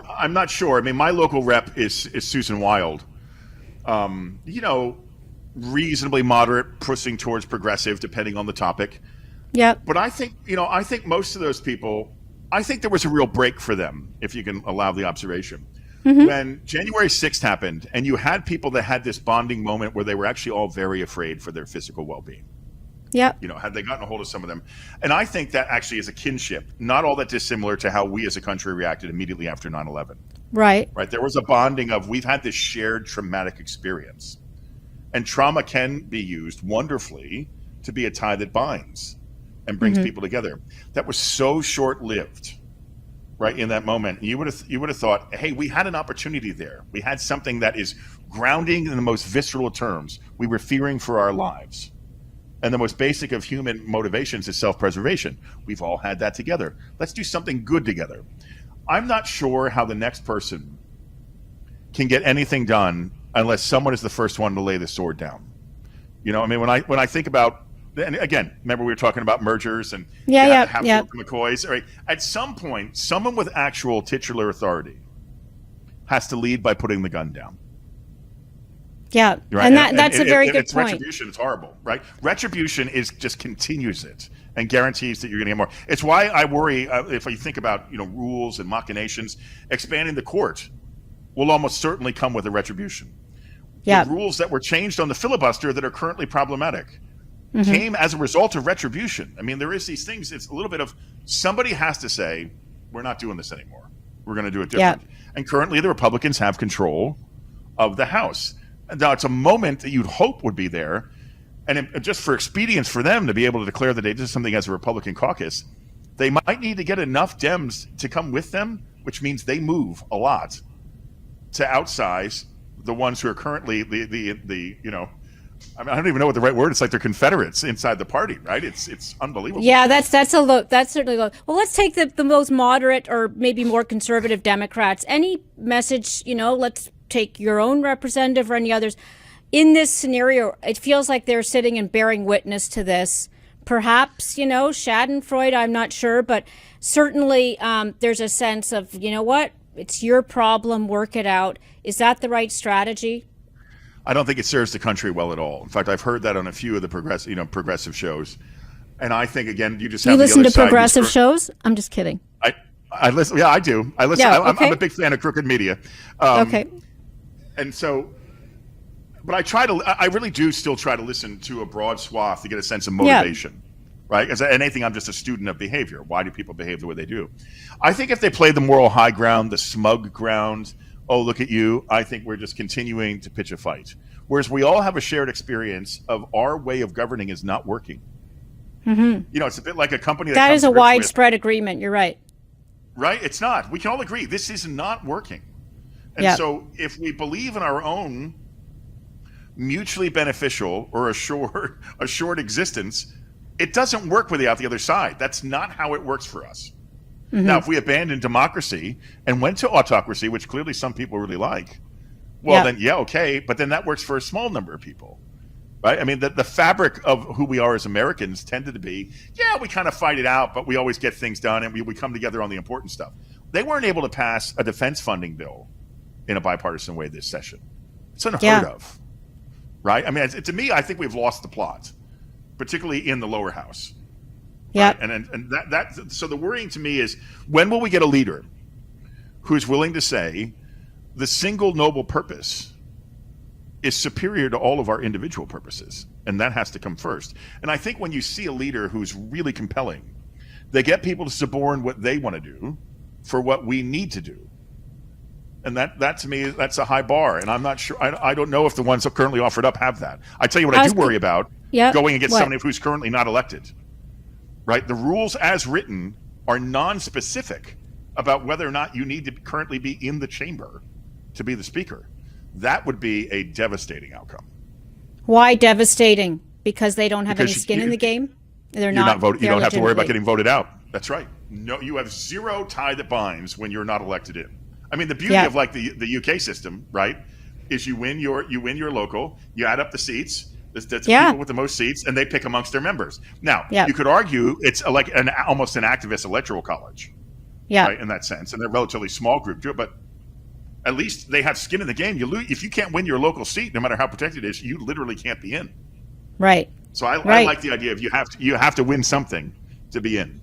I'm not sure. I mean, my local rep is Susan Wild. You know, reasonably moderate, pushing towards progressive, depending on the topic. Yep. But I think most of those people, I think there was a real break for them, if you can allow the observation. When January 6th happened, and you had people that had this bonding moment where they were actually all very afraid for their physical well-being. Yep. You know, had they gotten a hold of some of them. And I think that actually is a kinship, not all that dissimilar to how we as a country reacted immediately after 9/11. Right. Right. There was a bonding of we've had this shared traumatic experience. And trauma can be used wonderfully to be a tie that binds and brings people together. That was so short-lived, right, in that moment. You would have thought, hey, we had an opportunity there. We had something that is grounding in the most visceral terms. We were fearing for our lives. And the most basic of human motivations is self-preservation. We've all had that together. Let's do something good together. I'm not sure how the next person can get anything done unless someone is the first one to lay the sword down. You know, I mean, when I think about, and again, remember we were talking about mergers and McCoys. Right? At some point, someone with actual titular authority has to lead by putting the gun down. Yeah, right? And that's a very good point. Retribution is horrible, right? Retribution is just continues it and guarantees that you're going to get more. It's why I worry if you think about rules and machinations, expanding the court will almost certainly come with a retribution. Yeah. The rules that were changed on the filibuster that are currently problematic came as a result of retribution. I mean, there is these things. It's a little bit of somebody has to say, we're not doing this anymore. We're going to do it different. Yeah. And currently the Republicans have control of the House. Now, it's a moment that you'd hope would be there. And just for expedience for them to be able to declare that they did something as a Republican caucus, they might need to get enough Dems to come with them, which means they move a lot to outsize the ones who are currently the I mean, I don't even know what the right word is. It's like they're Confederates inside the party, right? It's unbelievable. Yeah, that's certainly low. Well, let's take the most moderate or maybe more conservative Democrats. Any message, let's take your own representative or any others. In this scenario, it feels like they're sitting and bearing witness to this. Perhaps, Schadenfreude, I'm not sure, but certainly there's a sense of, what? It's your problem, work it out. Is that the right strategy? I don't think it serves the country well at all. In fact, I've heard that on a few of the progressive shows. And I think, again, you just have the other side. You listen to progressive shows? I'm just kidding. I listen. Yeah, I do. I listen. Yeah, okay. I'm a big fan of crooked media. Okay. And so, but I really do still try to listen to a broad swath to get a sense of motivation. Yeah. Right? As anything, I'm just a student of behavior. Why do people behave the way they do? I think if they play the moral high ground, the smug ground, oh, look at you, I think we're just continuing to pitch a fight. Whereas we all have a shared experience of our way of governing is not working. Mm-hmm. It's a bit like a company that is a widespread agreement. You're right. Right? It's not. We can all agree this is not working. And so if we believe in our own mutually beneficial or assured existence, it doesn't work without the other side. That's not how it works for us. Mm-hmm. Now, if we abandon democracy and went to autocracy, which clearly some people really like, then okay, but then that works for a small number of people, right? I mean, the fabric of who we are as Americans tended to be, we kind of fight it out, but we always get things done and we come together on the important stuff. They weren't able to pass a defense funding bill in a bipartisan way this session. It's unheard of, right? I mean, to me, I think we've lost the plot, particularly in the lower house. Yeah. Right? And that so the worrying to me is, when will we get a leader who's willing to say the single noble purpose is superior to all of our individual purposes, and that has to come first. And I think when you see a leader who's really compelling, they get people to suborn what they want to do for what we need to do. And that to me, that's a high bar. And I'm not sure, I don't know if the ones that currently offered up have that. I tell you what I do worry about, going against somebody who's currently not elected. Right? The rules as written are non-specific about whether or not you need to currently be in the chamber to be the speaker. That would be a devastating outcome. Why devastating? Because they don't have any skin in the game? You're not voting. You don't have to worry about getting voted out. That's right. No, you have zero tie that binds when you're not elected in. I mean, the beauty of like the UK system, right, is you win your local, you add up the seats. That's the people with the most seats, and they pick amongst their members. Now, you could argue it's like almost an activist electoral college, Yeah. right, in that sense, and they're a relatively small group to it, but at least they have skin in the game. You lose if you can't win your local seat, no matter how protected it is, you literally can't be in. Right. So I Right. like the idea of you have to win something to be in.